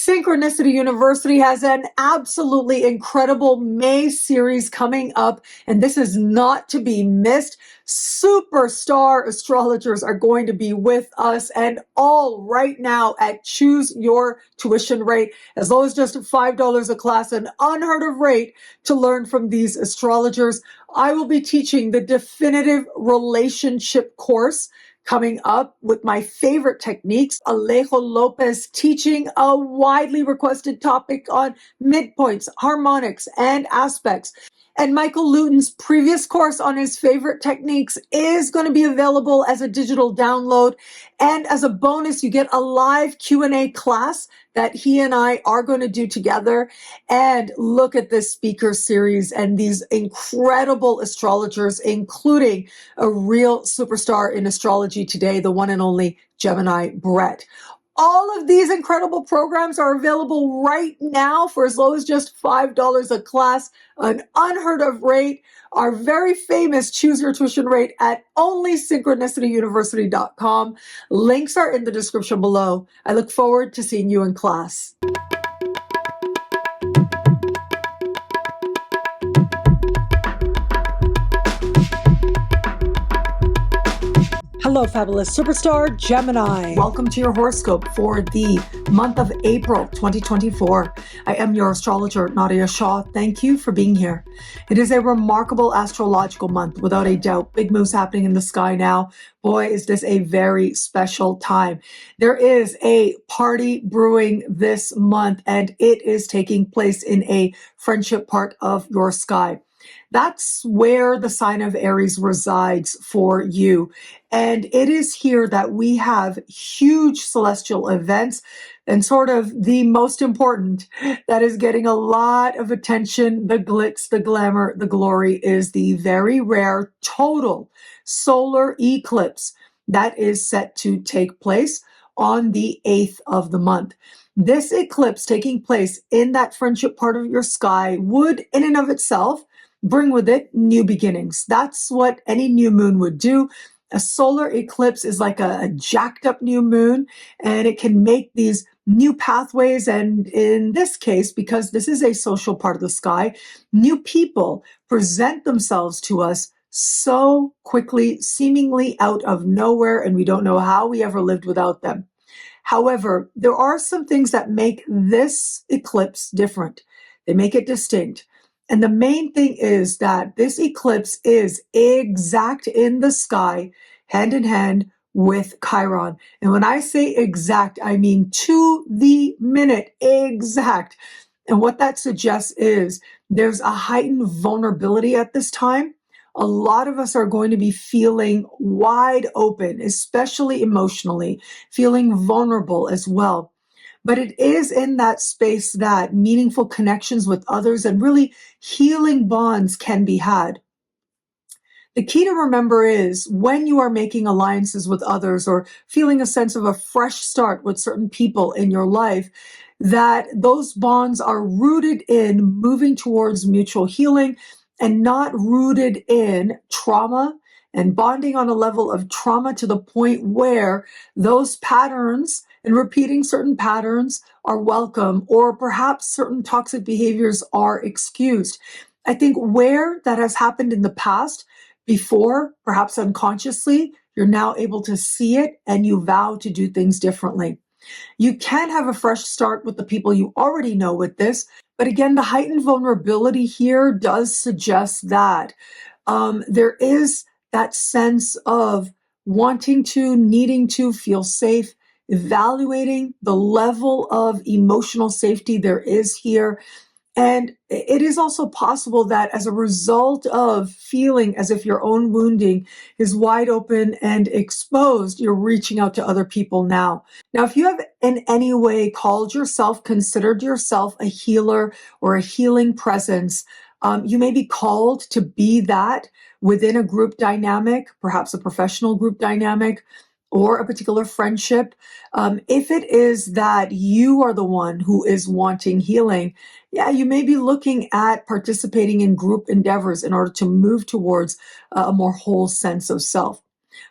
Synchronicity University has an absolutely incredible May series coming up, and this is not to be missed. Superstar astrologers are going to be with us, and all right now at Choose Your Tuition Rate, as low as just $5 a class, an unheard of rate to learn from these astrologers. I will be teaching the definitive relationship course coming up with my favorite techniques. ALEJO LOPEZ teaching a widely requested topic on midpoints, harmonics, and aspects. And Michael Luton's previous course on his favorite techniques is going to be available as a digital download. And as a bonus, you get a live Q&A class that he and I are going to do together. And look at this speaker series and these incredible astrologers, including a real superstar in astrology today, the one and only Gemini Brett. All of these incredible programs are available right now for as low as just $5 a class, an unheard of rate. Our very famous Choose Your Tuition Rate at onlysynchronicityuniversity.com. Links are in the description below. I look forward to seeing you in class. Hello, fabulous superstar Gemini. Welcome to your horoscope for the month of April 2024. I am your astrologer, Nadiya Shah. Thank you for being here. It is a remarkable astrological month, without a doubt. Big moves happening in the sky now. Boy, is this a very special time. There is a party brewing this month, and it is taking place in a friendship part of your sky. That's where the sign of Aries resides for you. And it is here that we have huge celestial events, and sort of the most important that is getting a lot of attention, the glitz, the glamour, the glory, is the very rare total solar eclipse that is set to take place on the 8th of the month. This eclipse taking place in that friendship part of your sky would, in and of itself, bring with it new beginnings. That's what any new moon would do. A solar eclipse is like a jacked up new moon, and it can make these new pathways. And in this case, because this is a social part of the sky, new people present themselves to us so quickly, seemingly out of nowhere, and we don't know how we ever lived without them. However, there are some things that make this eclipse different. They make it distinct. And the main thing is that this eclipse is exact in the sky, hand in hand with Chiron. And when I say exact, I mean to the minute exact. And what that suggests is there's a heightened vulnerability at this time. A lot of us are going to be feeling wide open, especially emotionally, feeling vulnerable as well. But it is in that space that meaningful connections with others and really healing bonds can be had. The key to remember is when you are making alliances with others or feeling a sense of a fresh start with certain people in your life, that those bonds are rooted in moving towards mutual healing and not rooted in trauma and bonding on a level of trauma to the point where those patterns and repeating certain patterns are welcome, or perhaps certain toxic behaviors are excused. I think where that has happened in the past, before, perhaps unconsciously, you're now able to see it and you vow to do things differently. You can have a fresh start with the people you already know with this, but again, the heightened vulnerability here does suggest that there is that sense of wanting to, needing to feel safe, evaluating the level of emotional safety there is here. And it is also possible that as a result of feeling as if your own wounding is wide open and exposed, you're reaching out to other people now. Now, if you have in any way called yourself, considered yourself a healer or a healing presence, you may be called to be that within a group dynamic, perhaps a professional group dynamic, or a particular friendship. If it is that you are the one who is wanting healing, yeah, you may be looking at participating in group endeavors in order to move towards a more whole sense of self.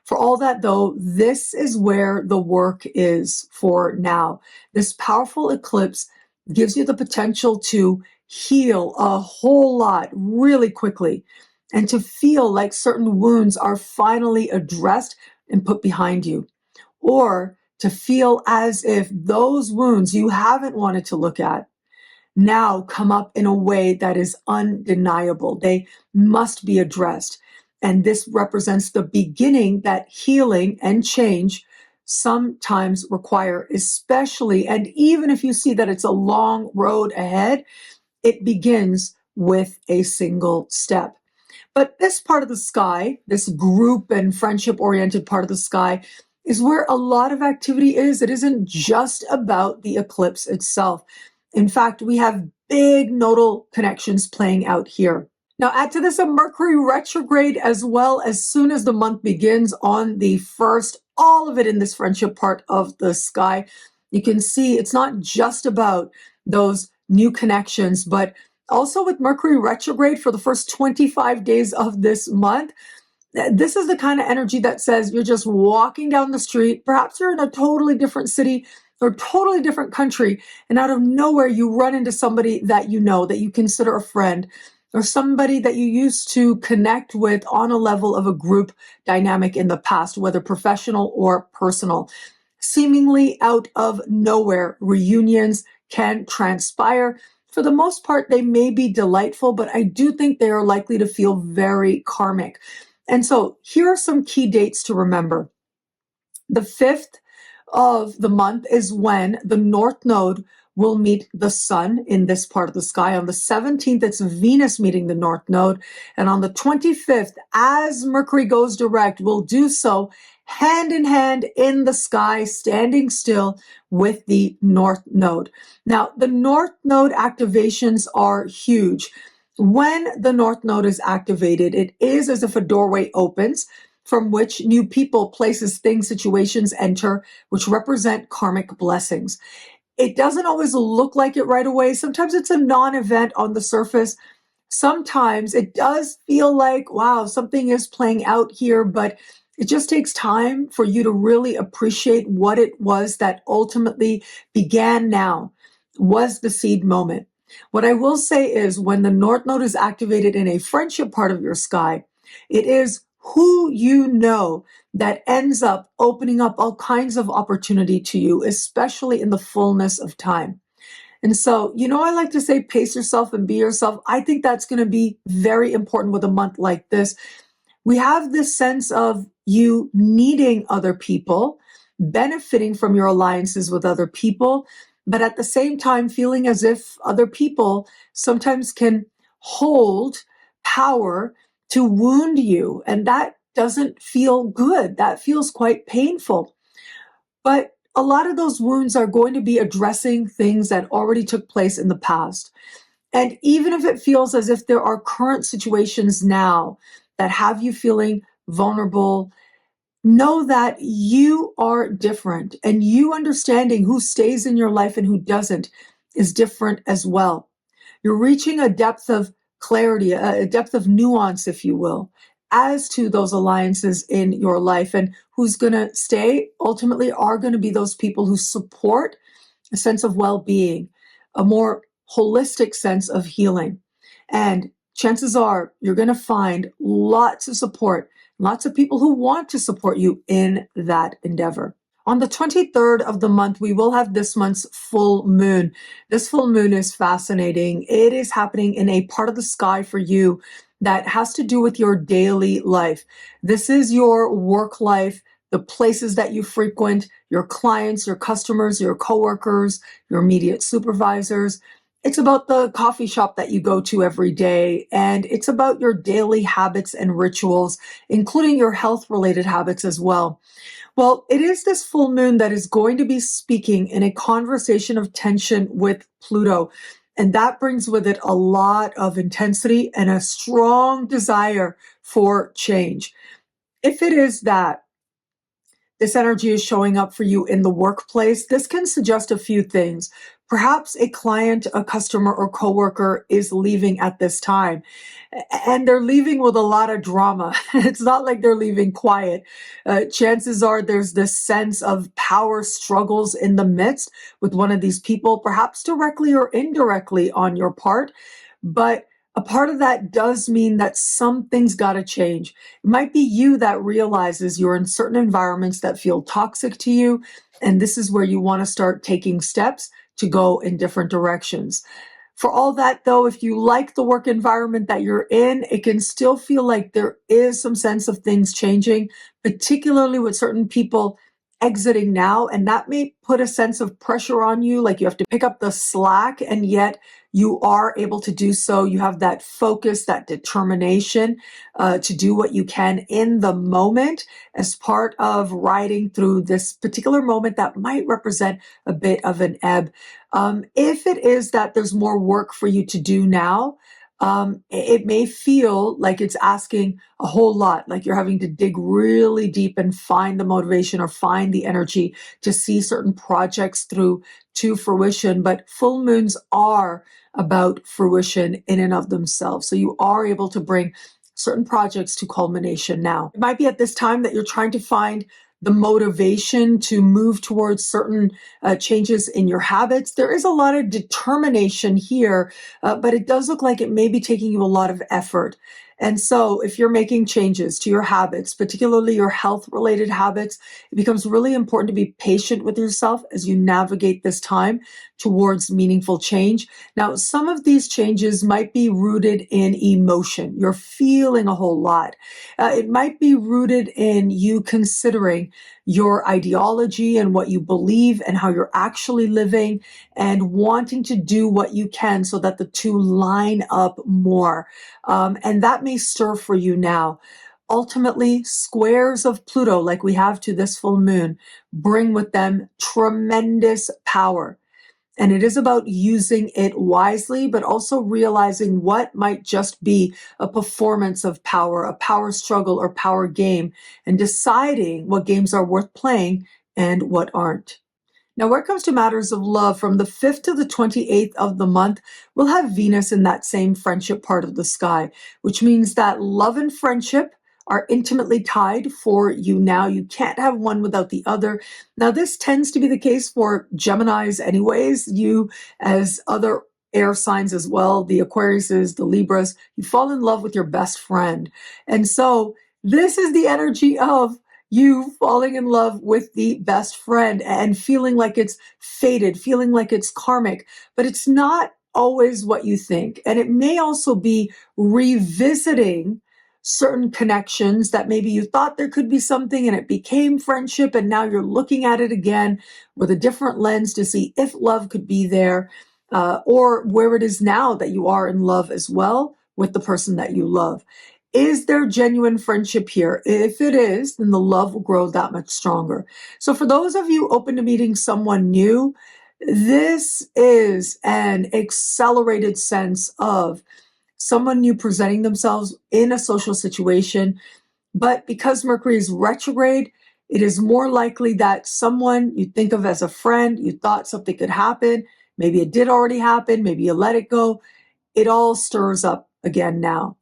For all that though, this is where the work is for now. This powerful eclipse gives you the potential to heal a whole lot really quickly and to feel like certain wounds are finally addressed and put behind you, or to feel as if those wounds you haven't wanted to look at now come up in a way that is undeniable. They must be addressed. And this represents the beginning that healing and change sometimes require, especially, and even if you see that it's a long road ahead, it begins with a single step. But this part of the sky, this group and friendship oriented part of the sky, is where a lot of activity is. It isn't just about the eclipse itself. In fact, we have big nodal connections playing out here. Now, add to this a Mercury retrograde as well as soon as the month begins on the 1st, all of it in this friendship part of the sky. You can see it's not just about those new connections, but also with Mercury retrograde for the first 25 days of this month. This is the kind of energy that says you're just walking down the street. Perhaps you're in a totally different city or totally different country, and out of nowhere you run into somebody that you know, that you consider a friend, or somebody that you used to connect with on a level of a group dynamic in the past, whether professional or personal. Seemingly out of nowhere, reunions can transpire. For the most part, they may be delightful, but I do think they are likely to feel very karmic. And so here are some key dates to remember. The 5th of the month is when the North Node will meet the Sun in this part of the sky. On the 17th, it's Venus meeting the North Node. And on the 25th, as Mercury goes direct, will do so hand in hand in the sky, standing still with the North Node. Now, the North Node activations are huge. When the North Node is activated, it is as if a doorway opens from which new people, places, things, situations enter, which represent karmic blessings. It doesn't always look like it right away. Sometimes it's a non-event on the surface. Sometimes it does feel like, wow, something is playing out here, but it just takes time for you to really appreciate what it was that ultimately began now, was the seed moment. What I will say is when the North Node is activated in a friendship part of your sky, it is who you know that ends up opening up all kinds of opportunity to you, especially in the fullness of time. And so, I like to say, pace yourself and be yourself. I think that's going to be very important with a month like this. We have this sense of you needing other people, benefiting from your alliances with other people, but at the same time feeling as if other people sometimes can hold power to wound you. And that doesn't feel good. That feels quite painful. But a lot of those wounds are going to be addressing things that already took place in the past. And even if it feels as if there are current situations now that have you feeling vulnerable, know that you are different, and you understanding who stays in your life and who doesn't is different as well. You're reaching a depth of clarity, a depth of nuance, if you will, as to those alliances in your life. And who's going to stay ultimately are going to be those people who support a sense of well-being, a more holistic sense of healing. And chances are you're going to find lots of support, lots of people who want to support you in that endeavor. On the 23rd of the month, we will have this month's full moon. This full moon is fascinating. It is happening in a part of the sky for you that has to do with your daily life. This is your work life, the places that you frequent, your clients, your customers, your coworkers, your immediate supervisors. It's about the coffee shop that you go to every day, and it's about your daily habits and rituals, including your health-related habits as well. Well, it is this full moon that is going to be speaking in a conversation of tension with Pluto, and that brings with it a lot of intensity and a strong desire for change. If it is that this energy is showing up for you in the workplace, this can suggest a few things. Perhaps a client, a customer, or coworker is leaving at this time, and they're leaving with a lot of drama. It's not like they're leaving quiet. Chances are there's this sense of power struggles in the midst with one of these people, perhaps directly or indirectly on your part. But a part of that does mean that something's got to change. It might be you that realizes you're in certain environments that feel toxic to you, and this is where you want to start taking steps to go in different directions. For all that, though, if you like the work environment that you're in, it can still feel like there is some sense of things changing, particularly with certain people exiting now. And that may put a sense of pressure on you, like you have to pick up the slack, and yet you are able to do so. You have that focus, that determination to do what you can in the moment as part of riding through this particular moment that might represent a bit of an ebb. If it is that there's more work for you to do now, it may feel like it's asking a whole lot, like you're having to dig really deep and find the motivation or find the energy to see certain projects through to fruition. But full moons are about fruition in and of themselves. So you are able to bring certain projects to culmination now. It might be at this time that you're trying to find the motivation to move towards certain changes in your habits. There is a lot of determination here, but it does look like it may be taking you a lot of effort. And so if you're making changes to your habits, particularly your health-related habits, it becomes really important to be patient with yourself as you navigate this time towards meaningful change. Now, some of these changes might be rooted in emotion. You're feeling a whole lot. It might be rooted in you considering your ideology and what you believe and how you're actually living and wanting to do what you can so that the two line up more. And that may stir for you now. Ultimately, squares of Pluto, like we have to this full moon, bring with them tremendous power. And it is about using it wisely, but also realizing what might just be a performance of power, a power struggle or power game, and deciding what games are worth playing and what aren't. Now, when it comes to matters of love, from the 5th to the 28th of the month, we'll have Venus in that same friendship part of the sky, which means that love and friendship are intimately tied for you now. You can't have one without the other. Now, this tends to be the case for Geminis anyways. You, as other air signs as well, the Aquariuses, the Libras, you fall in love with your best friend. And so this is the energy of you falling in love with the best friend and feeling like it's fated, feeling like it's karmic, but it's not always what you think. And it may also be revisiting certain connections that maybe you thought there could be something and it became friendship, and now you're looking at it again with a different lens to see if love could be there, or where it is now that you are in love as well with the person that you love. Is there genuine friendship here? If it is, then the love will grow that much stronger. So for those of you open to meeting someone new, this is an accelerated sense of someone new presenting themselves in a social situation. But because Mercury is retrograde, it is more likely that someone you think of as a friend, you thought something could happen, maybe it did already happen, maybe you let it go, it all stirs up again now.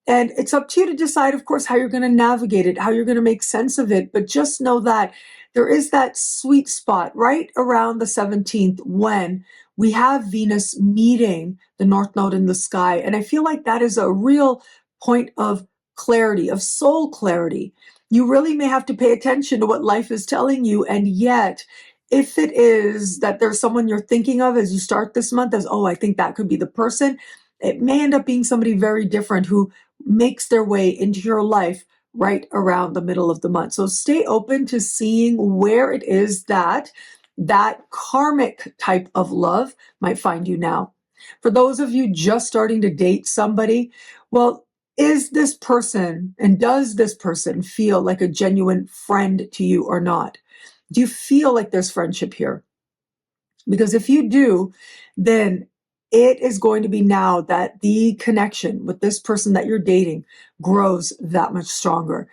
And it's up to you to decide, of course, how you're going to navigate it, how you're going to make sense of it. But just know that there is that sweet spot right around the 17th when we have Venus meeting the North Node in the sky. And I feel like that is a real point of clarity, of soul clarity. You really may have to pay attention to what life is telling you. And yet, if it is that there's someone you're thinking of as you start this month as, oh, I think that could be the person, it may end up being somebody very different who makes their way into your life right around the middle of the month. So stay open to seeing where it is that that karmic type of love might find you now. For those of you just starting to date somebody, well, is this person and does this person feel like a genuine friend to you or not? Do you feel like there's friendship here? Because if you do, then it is going to be now that the connection with this person that you're dating grows that much stronger.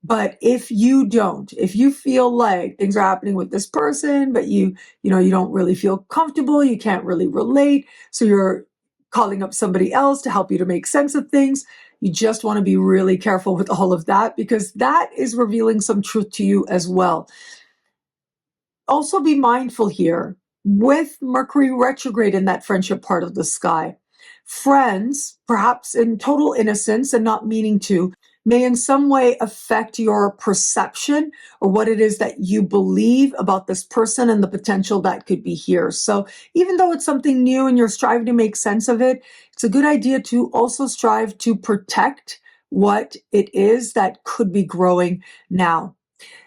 But if you don't, if you feel like things are happening with this person, but you don't really feel comfortable, you can't really relate, so you're calling up somebody else to help you to make sense of things, you just want to be really careful with all of that, because that is revealing some truth to you as well. Also be mindful here with Mercury retrograde in that friendship part of the sky. Friends, perhaps in total innocence and not meaning to, may in some way affect your perception or what it is that you believe about this person and the potential that could be here. So even though it's something new and you're striving to make sense of it, it's a good idea to also strive to protect what it is that could be growing now.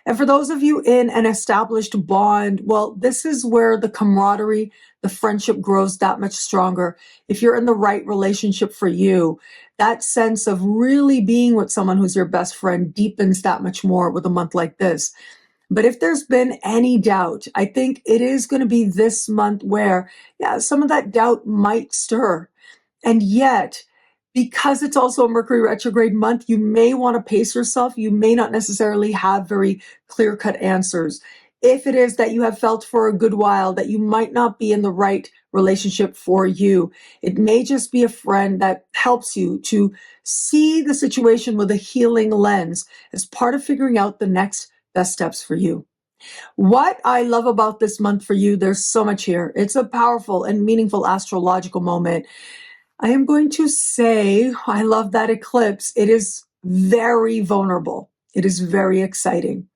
And for those of you in an established bond, well, this is where the camaraderie, the friendship grows that much stronger. If you're in the right relationship for you, that sense of really being with someone who's your best friend deepens that much more with a month like this. But if there's been any doubt, I think it is going to be this month where, some of that doubt might stir. And yet, because it's also a Mercury retrograde month, you may want to pace yourself. You may not necessarily have very clear-cut answers. If it is that you have felt for a good while that you might not be in the right relationship for you, it may just be a friend that helps you to see the situation with a healing lens as part of figuring out the next best steps for you. What I love about this month for you, there's so much here. It's a powerful and meaningful astrological moment. I am going to say, I love that eclipse. It is very vulnerable. It is very exciting.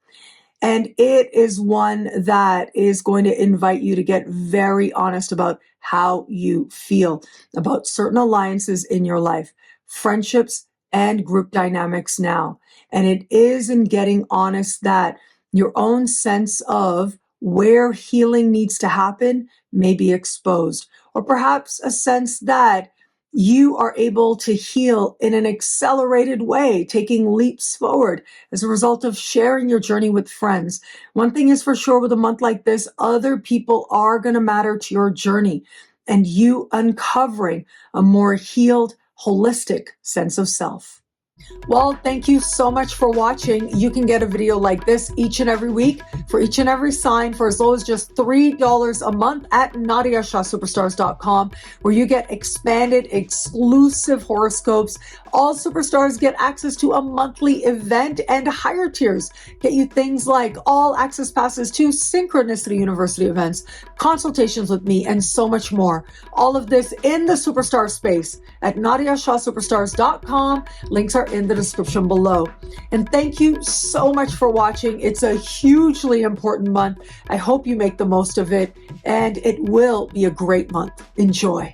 And it is one that is going to invite you to get very honest about how you feel about certain alliances in your life, friendships and group dynamics now. And it is in getting honest that your own sense of where healing needs to happen may be exposed, or perhaps a sense that you are able to heal in an accelerated way, taking leaps forward as a result of sharing your journey with friends. One thing is for sure with a month like this, other people are going to matter to your journey and you uncovering a more healed, holistic sense of self. Well, thank you so much for watching. You can get a video like this each and every week for each and every sign for as low as just $3 a month at NadiyaShahSuperstars.com, where you get expanded, exclusive horoscopes. All superstars get access to a monthly event, and higher tiers get you things like all access passes to Synchronicity University events, consultations with me, and so much more. All of this in the superstar space at NadiyaShahSuperstars.com. Links are in the description below. And thank you so much for watching. It's a hugely important month. I hope you make the most of it, and it will be a great month. Enjoy.